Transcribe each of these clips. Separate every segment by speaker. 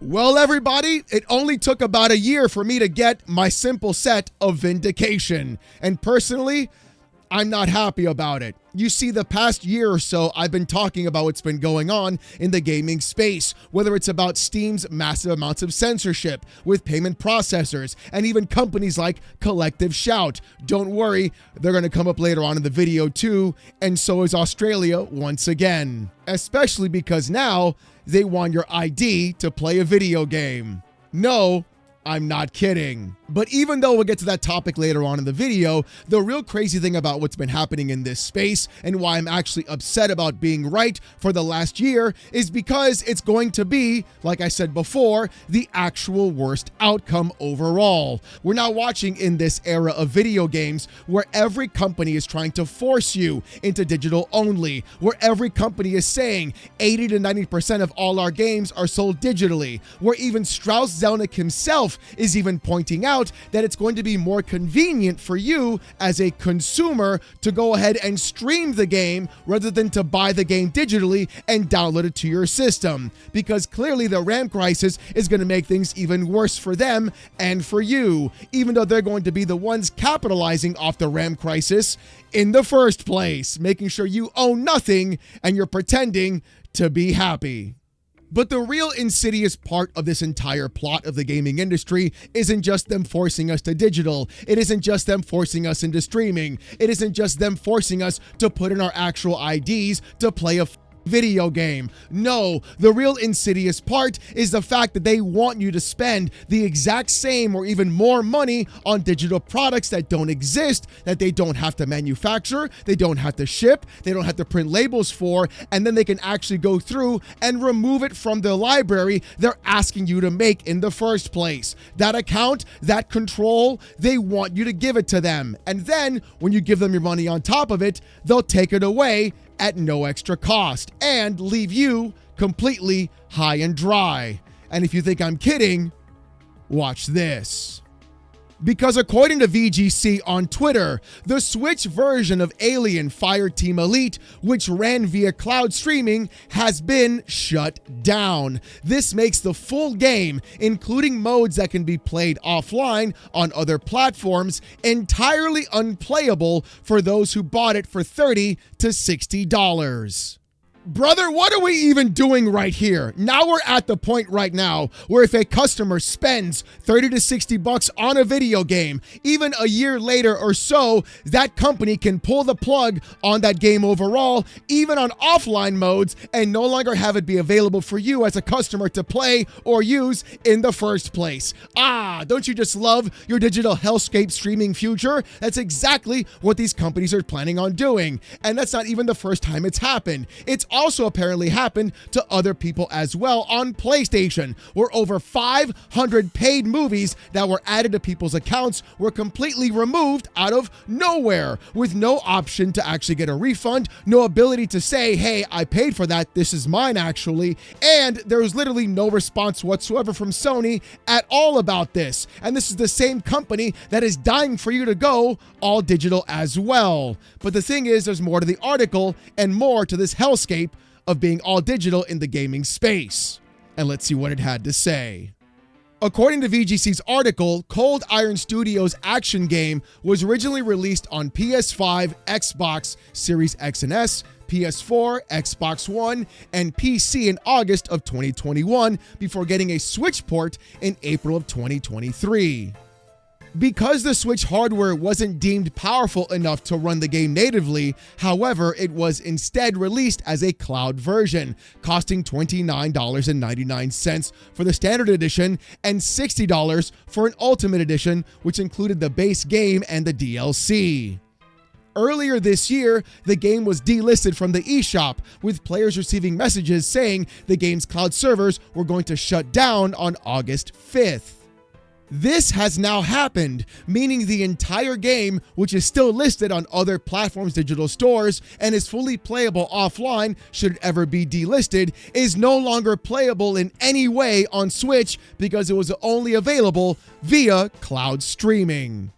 Speaker 1: Well, everybody, it only took about a year for me to get my simple set of vindication. And personally, I'm not happy about it. You see, the past year or so, I've been talking about what's been going on in the gaming space, whether it's about Steam's massive amounts of censorship with payment processors, and even companies like Collective Shout. Don't worry, they're going to come up later on in the video too, and so is Australia once again. Especially because now they want your ID to play a video game. No, I'm not kidding. But even though we'll get to that topic later on in the video, the real crazy thing about what's been happening in this space and why I'm actually upset about being right for the last year is because it's going to be, like I said before, the actual worst outcome overall. We're now watching in this era of video games where every company is trying to force you into digital only, where every company is saying 80 to 90% of all our games are sold digitally, where even Strauss Zelnick himself is even pointing out that it's going to be more convenient for you as a consumer to go ahead and stream the game rather than to buy the game digitally and download it to your system, because clearly the RAM crisis is going to make things even worse for them and for you, even though they're going to be the ones capitalizing off the RAM crisis in the first place, making sure you own nothing and you're pretending to be happy. But the real insidious part of this entire plot of the gaming industry isn't just them forcing us to digital. It isn't just them forcing us into streaming. It isn't just them forcing us to put in our actual IDs to play a video game. No, the real insidious part is the fact that they want you to spend the exact same or even more money on digital products that don't exist, that they don't have to manufacture, they don't have to ship, they don't have to print labels for, and then they can actually go through and remove it from the library they're asking you to make in the first place. That account, that control, they want you to give it to them. And then when you give them your money on top of it, they'll take it away at no extra cost and leave you completely high and dry. And if you think I'm kidding, watch this. Because according to VGC on Twitter, the Switch version of Alien Fireteam Elite, which ran via cloud streaming, has been shut down. This makes the full game, including modes that can be played offline on other platforms, entirely unplayable for those who bought it for $30 to $60. Brother, what are we even doing right here? Now we're at the point right now where if a customer spends 30 to 60 bucks on a video game, even a year later or so, that company can pull the plug on that game overall, even on offline modes, and no longer have it be available for you as a customer to play or use in the first place. Ah, don't you just love your digital hellscape streaming future? That's exactly what these companies are planning on doing. And that's not even the first time it's happened. It's also apparently happened to other people as well on PlayStation, where over 500 paid movies that were added to people's accounts were completely removed out of nowhere, with no option to actually get a refund, no ability to say, hey, I paid for that, this is mine actually, and there was literally no response whatsoever from Sony at all about this. And this is the same company that is dying for you to go all digital as well. But the thing is, there's more to the article and more to this hellscape of being all digital in the gaming space. And let's see what it had to say. According to VGC's article, Cold Iron Studios' action game was originally released on PS5, Xbox Series X and S, PS4, Xbox One, and PC in August of 2021 before getting a Switch port in April of 2023. Because the Switch hardware wasn't deemed powerful enough to run the game natively, however, it was instead released as a cloud version, costing $29.99 for the standard edition and $60 for an ultimate edition, which included the base game and the DLC. Earlier this year, the game was delisted from the eShop, with players receiving messages saying the game's cloud servers were going to shut down on August 5th. This has now happened, meaning the entire game, which is still listed on other platforms' digital stores and is fully playable offline should it ever be delisted, is no longer playable in any way on Switch because it was only available via cloud streaming.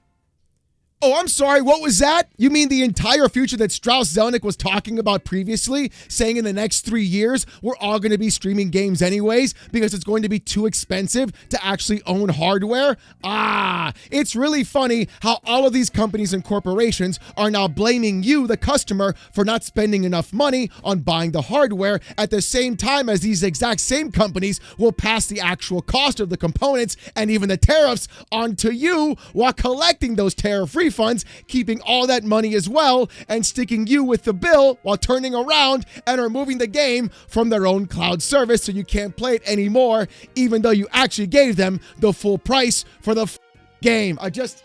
Speaker 1: Oh, I'm sorry, what was that? You mean the entire future that Strauss-Zelnick was talking about previously, saying in the next 3 years, we're all going to be streaming games anyways because it's going to be too expensive to actually own hardware? It's really funny how all of these companies and corporations are now blaming you, the customer, for not spending enough money on buying the hardware at the same time as these exact same companies will pass the actual cost of the components and even the tariffs onto you while collecting those tariff refunds, keeping all that money as well, and sticking you with the bill while turning around and removing the game from their own cloud service so you can't play it anymore, even though you actually gave them the full price for the game. I just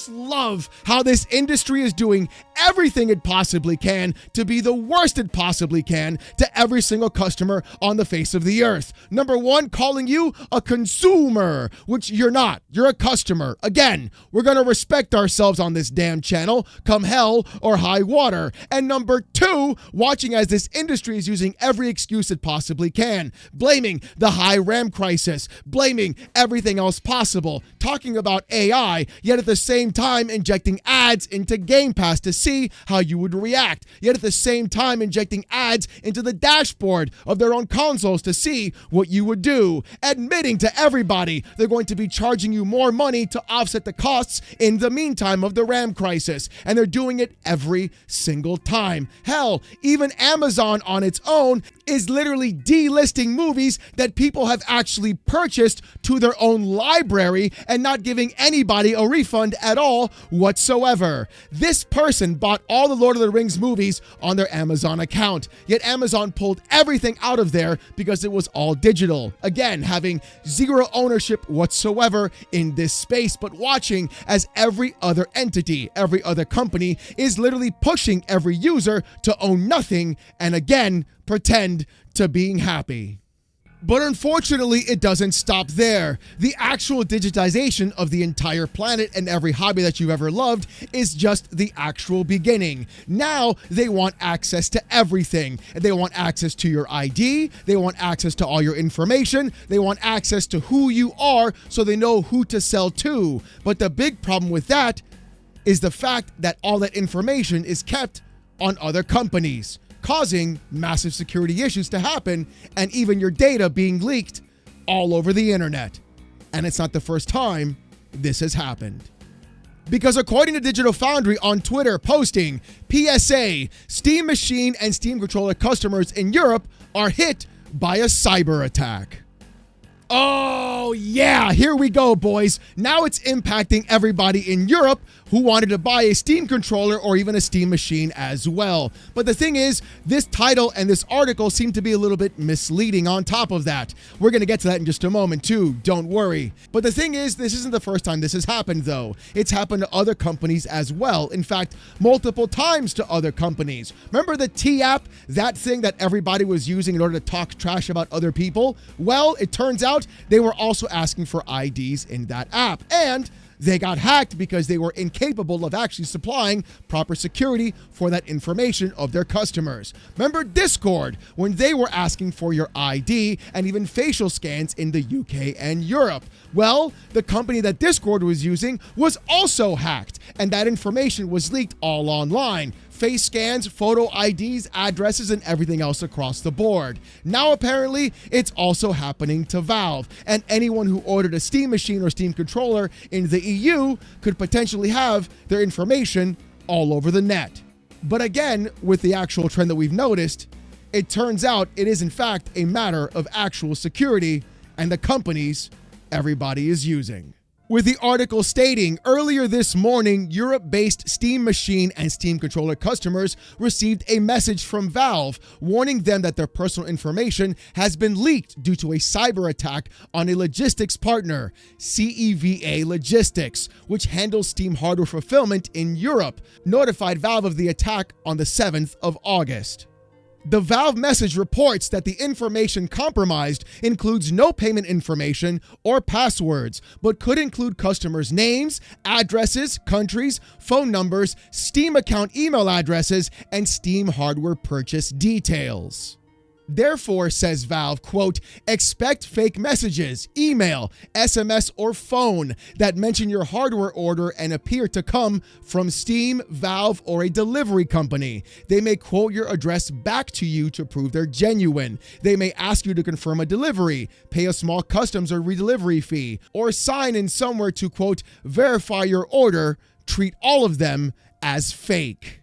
Speaker 1: love how this industry is doing everything it possibly can to be the worst it possibly can to every single customer on the face of the earth. Number one, calling you a consumer, which you're not. You're a customer. Again, we're going to respect ourselves on this damn channel, come hell or high water. And number two, watching as this industry is using every excuse it possibly can, blaming the high RAM crisis, blaming everything else possible, talking about AI, yet at the same time injecting ads into Game Pass to see how you would react, yet at the same time injecting ads into the dashboard of their own consoles to see what you would do, admitting to everybody they're going to be charging you more money to offset the costs in the meantime of the RAM crisis, and they're doing it every single time. Hell, even Amazon on its own is literally delisting movies that people have actually purchased to their own library and not giving anybody a refund at all whatsoever. This person bought all the Lord of the Rings movies on their Amazon account, yet Amazon pulled everything out of there because it was all digital. Again, having zero ownership whatsoever in this space, but watching as every other entity, every other company is literally pushing every user to own nothing and again, pretend to being happy. But unfortunately, it doesn't stop there. The actual digitization of the entire planet and every hobby that you've ever loved is just the actual beginning. Now they want access to everything. They want access to your ID. They want access to all your information. They want access to who you are so they know who to sell to. But the big problem with that is the fact that all that information is kept on other companies, causing massive security issues to happen and even your data being leaked all over the internet. And it's not the first time this has happened. Because according to Digital Foundry on Twitter posting, PSA, Steam Machine and Steam Controller customers in Europe are hit by a cyber attack. Oh yeah, here we go, boys. Now it's impacting everybody in Europe who wanted to buy a Steam controller or even a Steam machine as well. But the thing is, this title and this article seem to be a little bit misleading on top of that. We're going to get to that in just a moment too, don't worry. But the thing is, this isn't the first time this has happened though. It's happened to other companies as well. In fact, multiple times to other companies. Remember the T-app, that thing that everybody was using in order to talk trash about other people? Well, it turns out they were also asking for IDs in that app, and they got hacked because they were incapable of actually supplying proper security for that information of their customers. Remember Discord, when they were asking for your ID and even facial scans in the UK and Europe? Well, the company that Discord was using was also hacked, and that information was leaked all online. Face scans, photo IDs, addresses, and everything else across the board. Now, apparently, it's also happening to Valve, and anyone who ordered a Steam machine or Steam controller in the EU could potentially have their information all over the net. But again, with the actual trend that we've noticed, it turns out it is in fact a matter of actual security and the companies everybody is using. With the article stating, earlier this morning, Europe-based Steam machine and Steam controller customers received a message from Valve warning them that their personal information has been leaked due to a cyber attack on a logistics partner, CEVA Logistics, which handles Steam hardware fulfillment in Europe, notified Valve of the attack on the 7th of August. The Valve message reports that the information compromised includes no payment information or passwords, but could include customers' names, addresses, countries, phone numbers, Steam account email addresses, and Steam hardware purchase details. Therefore, says Valve, quote, expect fake messages, email, SMS, or phone that mention your hardware order and appear to come from Steam, Valve, or a delivery company. They may quote your address back to you to prove they're genuine. They may ask you to confirm a delivery, pay a small customs or redelivery fee, or sign in somewhere to, quote, verify your order. Treat all of them as fake.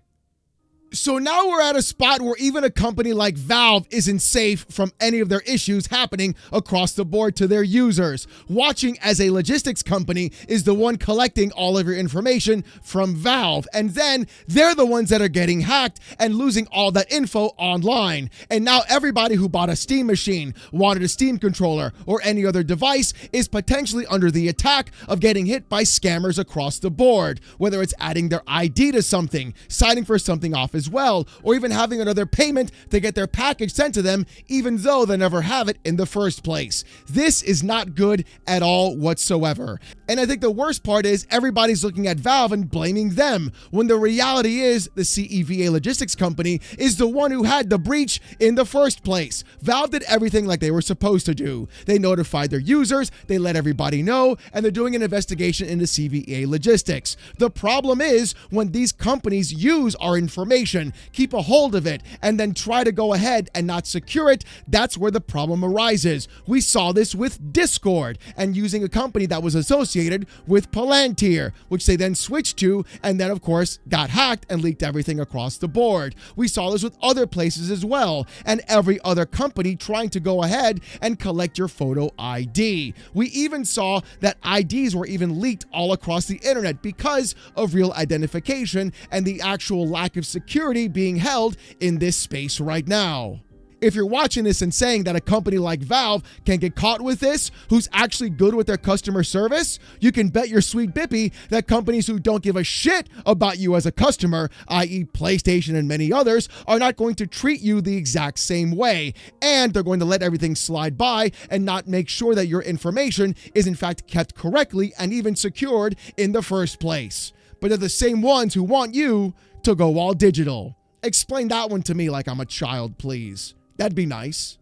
Speaker 1: So now we're at a spot where even a company like Valve isn't safe from any of their issues happening across the board to their users. Watching as a logistics company is the one collecting all of your information from Valve, and then they're the ones that are getting hacked and losing all that info online. And now everybody who bought a Steam machine, wanted a Steam controller, or any other device is potentially under the attack of getting hit by scammers across the board, whether it's adding their ID to something, signing for something off as well, or even having another payment to get their package sent to them, even though they never have it in the first place. This is not good at all whatsoever. And I think the worst part is everybody's looking at Valve and blaming them, when the reality is the CEVA logistics company is the one who had the breach in the first place. Valve did everything like they were supposed to do. They notified their users, they let everybody know, and they're doing an investigation into CVEA logistics. The problem is when these companies use our information, keep a hold of it, and then try to go ahead and not secure it, that's where the problem arises. We saw this with Discord and using a company that was associated with Palantir, which they then switched to, and then of course got hacked and leaked everything across the board. We saw this with other places as well, and every other company trying to go ahead and collect your photo ID. We even saw that IDs were even leaked all across the internet because of real identification and the actual lack of security being held in this space right now. If you're watching this and saying that a company like Valve can get caught with this, who's actually good with their customer service, you can bet your sweet bippy that companies who don't give a shit about you as a customer, i.e. PlayStation and many others, are not going to treat you the exact same way. And they're going to let everything slide by and not make sure that your information is in fact kept correctly and even secured in the first place. But they're the same ones who want you to go all digital. Explain that one to me like I'm a child, please. That'd be nice.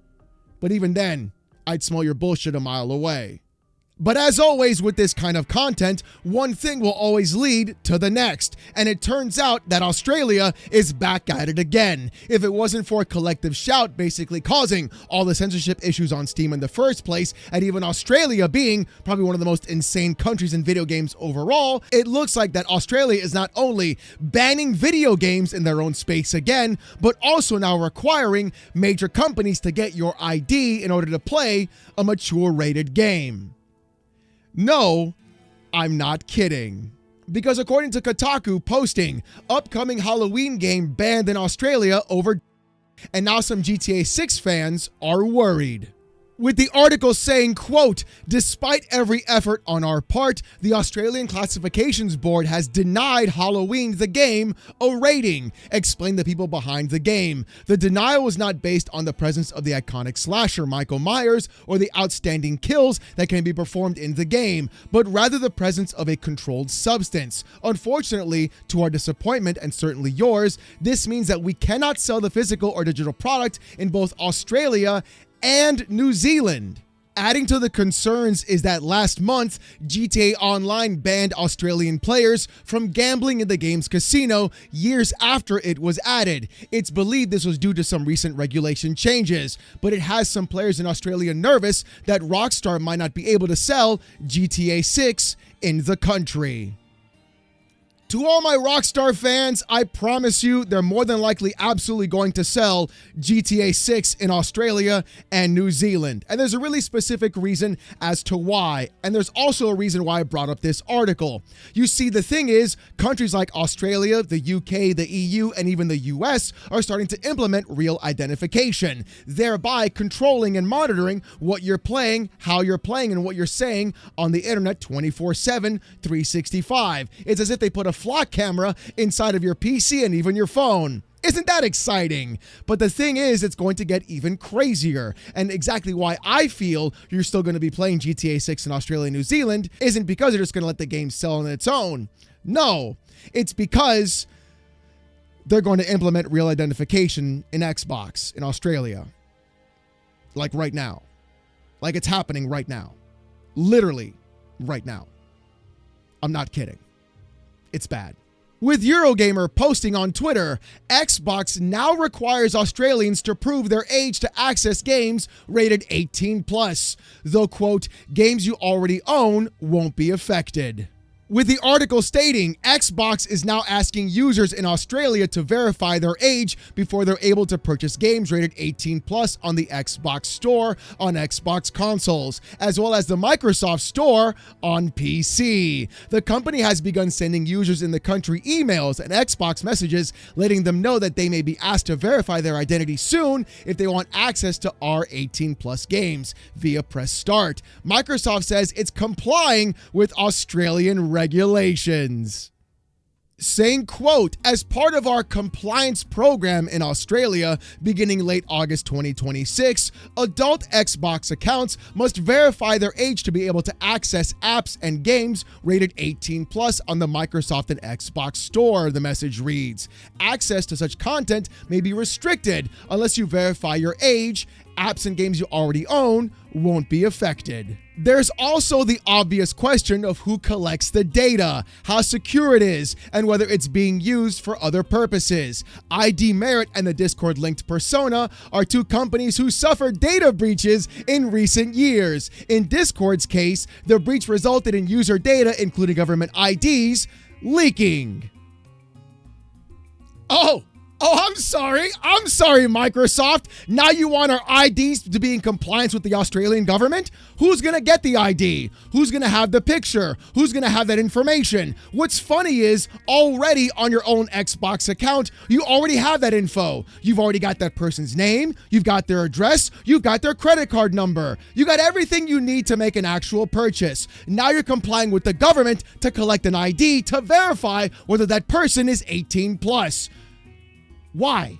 Speaker 1: But even then, I'd smell your bullshit a mile away. But as always with this kind of content, one thing will always lead to the next. And it turns out that Australia is back at it again. If it wasn't for Collective Shout basically causing all the censorship issues on Steam in the first place, and even Australia being probably one of the most insane countries in video games overall, it looks like that Australia is not only banning video games in their own space again, but also now requiring major companies to get your ID in order to play a mature rated game. No, I'm not kidding. Because according to Kotaku posting, upcoming Halloween game banned in Australia over, and now some GTA 6 fans are worried. With the article saying, quote, despite every effort on our part, the Australian Classifications Board has denied Halloween the game a rating, explained the people behind the game. The denial was not based on the presence of the iconic slasher Michael Myers or the outstanding kills that can be performed in the game, but rather the presence of a controlled substance. Unfortunately, to our disappointment and certainly yours, this means that we cannot sell the physical or digital product in both Australia and New Zealand. Adding to the concerns is that last month, GTA Online banned Australian players from gambling in the game's casino years after it was added. It's believed this was due to some recent regulation changes, but it has some players in Australia nervous that Rockstar might not be able to sell GTA 6 in the country. To all my Rockstar fans, I promise you they're more than likely absolutely going to sell GTA 6 in Australia and New Zealand. And there's a really specific reason as to why. And there's also a reason why I brought up this article. You see, the thing is, countries like Australia, the UK, the EU, and even the US are starting to implement real identification, thereby controlling and monitoring what you're playing, how you're playing, and what you're saying on the internet 24/7, 365. It's as if they put a flock camera inside of your PC and even your phone. Isn't that exciting? But the thing is, it's going to get even crazier. And exactly why I feel you're still going to be playing GTA 6 in Australia and New Zealand isn't because they're just going to let the game sell on its own. No, it's because they're going to implement real identification in Xbox in Australia. Like right now. Like it's happening right now. Literally right now. I'm not kidding. It's bad. With Eurogamer posting on Twitter, Xbox now requires Australians to prove their age to access games rated 18+, though, quote, games you already own won't be affected. With the article stating, Xbox is now asking users in Australia to verify their age before they're able to purchase games rated 18+ on the Xbox Store on Xbox consoles, as well as the Microsoft Store on PC. The company has begun sending users in the country emails and Xbox messages letting them know that they may be asked to verify their identity soon if they want access to our 18+ games via Press Start. Microsoft says it's complying with Australian regulations, saying, quote, as part of our compliance program in Australia beginning late August 2026, adult Xbox accounts must verify their age to be able to access apps and games rated 18+ on the Microsoft and Xbox Store, the message reads. Access to such content may be restricted unless you verify your age. Apps and games you already own won't be affected. There's also the obvious question of who collects the data, how secure it is, and whether it's being used for other purposes. ID Merit and the Discord-linked Persona are two companies who suffered data breaches in recent years. In Discord's case, the breach resulted in user data, including government IDs, leaking. I'm sorry, Microsoft. Now you want our IDs to be in compliance with the Australian government? Who's going to get the ID? Who's going to have the picture? Who's going to have that information? What's funny is already on your own Xbox account, you already have that info. You've already got that person's name. You've got their address. You've got their credit card number. You got everything you need to make an actual purchase. Now you're complying with the government to collect an ID to verify whether that person is 18+. Why?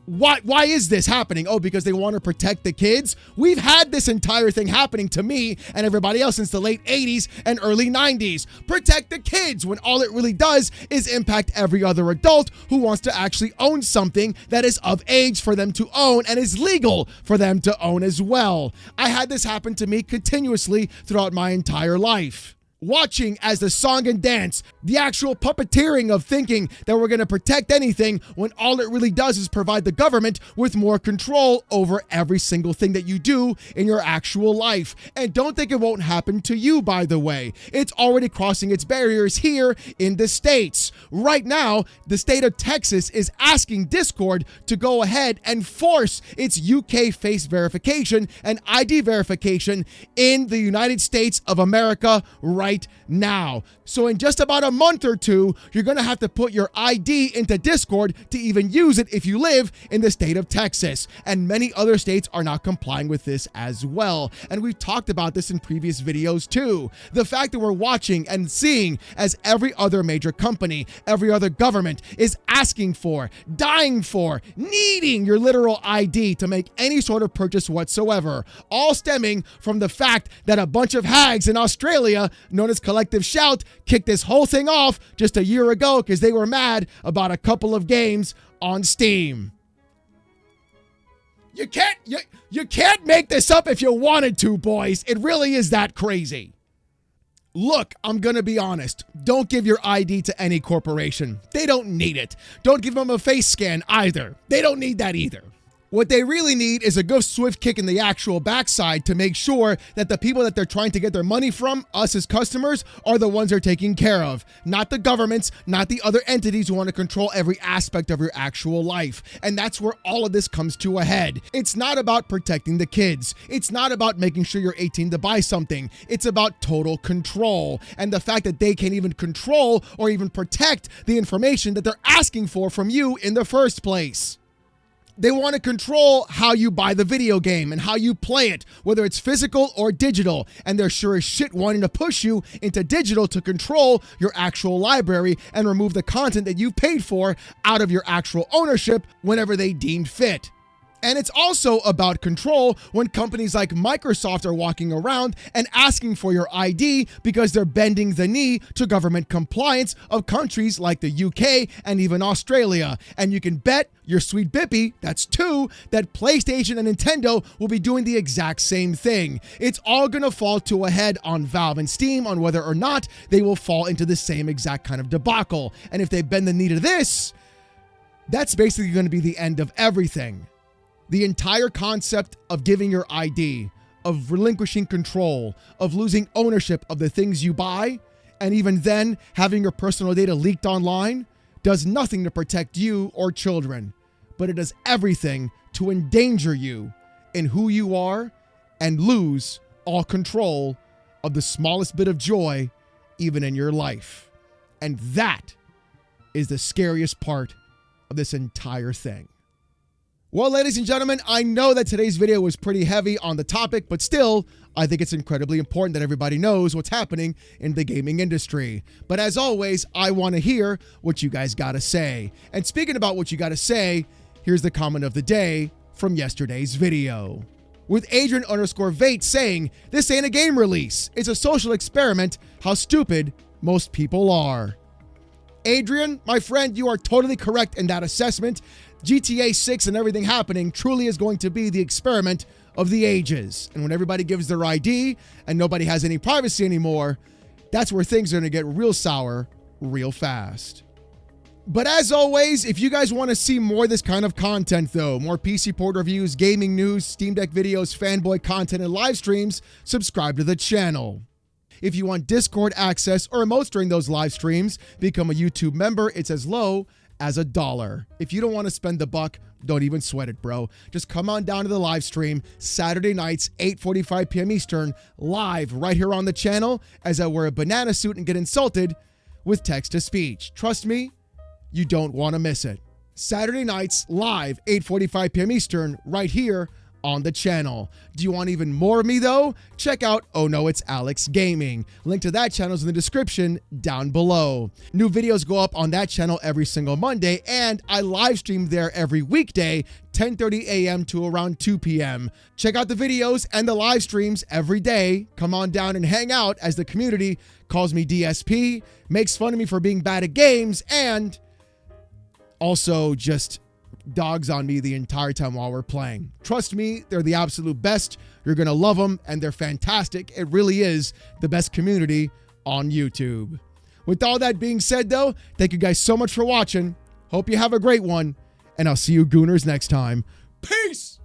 Speaker 1: Why is this happening? Oh, because they want to protect the kids? We've had this entire thing happening to me and everybody else since the late 80s and early 90s. Protect the kids, when all it really does is impact every other adult who wants to actually own something that is of age for them to own and is legal for them to own as well. I had this happen to me continuously throughout my entire life. Watching as the song and dance, the actual puppeteering of thinking that we're going to protect anything when all it really does is provide the government with more control over every single thing that you do in your actual life. And don't think it won't happen to you, by the way. It's already crossing its barriers here in the States. Right now, the state of Texas is asking Discord to go ahead and force its UK face verification and ID verification in the United States of America right now. So in just about a month or two, you're going to have to put your ID into Discord to even use it if you live in the state of Texas. And many other states are not complying with this as well. And we've talked about this in previous videos too. The fact that we're watching and seeing as every other major company, every other government is asking for, dying for, needing your literal ID to make any sort of purchase whatsoever, all stemming from the fact that a bunch of hags in Australia known as Collective Shout kicked this whole thing off just a year ago because they were mad about a couple of games on Steam. You can't make this up if you wanted to, boys. It really is that crazy. Look, I'm gonna be honest. Don't give your ID to any corporation. They don't need it. Don't give them a face scan either. They don't need that either. What they really need is a good swift kick in the actual backside to make sure that the people that they're trying to get their money from, us as customers, are the ones they're taking care of. Not the governments, not the other entities who want to control every aspect of your actual life. And that's where all of this comes to a head. It's not about protecting the kids. It's not about making sure you're 18 to buy something. It's about total control. And the fact that they can't even control or even protect the information that they're asking for from you in the first place. They want to control how you buy the video game and how you play it, whether it's physical or digital. And they're sure as shit wanting to push you into digital to control your actual library and remove the content that you've paid for out of your actual ownership whenever they deem fit. And it's also about control when companies like Microsoft are walking around and asking for your ID because they're bending the knee to government compliance of countries like the UK and even Australia. And you can bet your sweet bippy, that's two, that PlayStation and Nintendo will be doing the exact same thing. It's all gonna fall to a head on Valve and Steam on whether or not they will fall into the same exact kind of debacle. And if they bend the knee to this, that's basically going to be the end of everything. The entire concept of giving your ID, of relinquishing control, of losing ownership of the things you buy, and even then having your personal data leaked online, does nothing to protect you or children, but it does everything to endanger you in who you are and lose all control of the smallest bit of joy, even in your life. And that is the scariest part of this entire thing. Well, ladies and gentlemen, I know that today's video was pretty heavy on the topic, but still, I think it's incredibly important that everybody knows what's happening in the gaming industry. But as always, I want to hear what you guys got to say. And speaking about what you got to say, here's the comment of the day from yesterday's video. With Adrian_Vate saying, "This ain't a game release. It's a social experiment. How stupid most people are." Adrian, my friend, you are totally correct in that assessment. GTA 6 and everything happening truly is going to be the experiment of the ages. And when everybody gives their ID and nobody has any privacy anymore, that's where things are going to get real sour real fast. But as always, if you guys want to see more of this kind of content though, more PC port reviews, gaming news, Steam Deck videos, fanboy content, and live streams, subscribe to the channel. If you want Discord access or emotes during those live streams, become a YouTube member. It's as low as $1. If you don't want to spend the buck, don't even sweat it, bro. Just come on down to the live stream Saturday nights, 8:45 p.m. Eastern, live right here on the channel as I wear a banana suit and get insulted with text-to-speech. Trust me, you don't want to miss it. Saturday nights, live, 8:45 p.m. Eastern, right here on the channel. Do you want even more of me though? Check out Oh No It's Alex Gaming. Link to that channel is in the description down below. New videos go up on that channel every single Monday, and I live stream there every weekday, 10:30 a.m. to around 2 p.m. Check out the videos and the live streams every day. Come on down and hang out as the community calls me DSP, makes fun of me for being bad at games, and also just dogs on me the entire time while we're playing. Trust me, they're the absolute best. You're going to love them, and they're fantastic. It really is the best community on YouTube. With all that being said, though, thank you guys so much for watching. Hope you have a great one, and I'll see you gooners next time. Peace!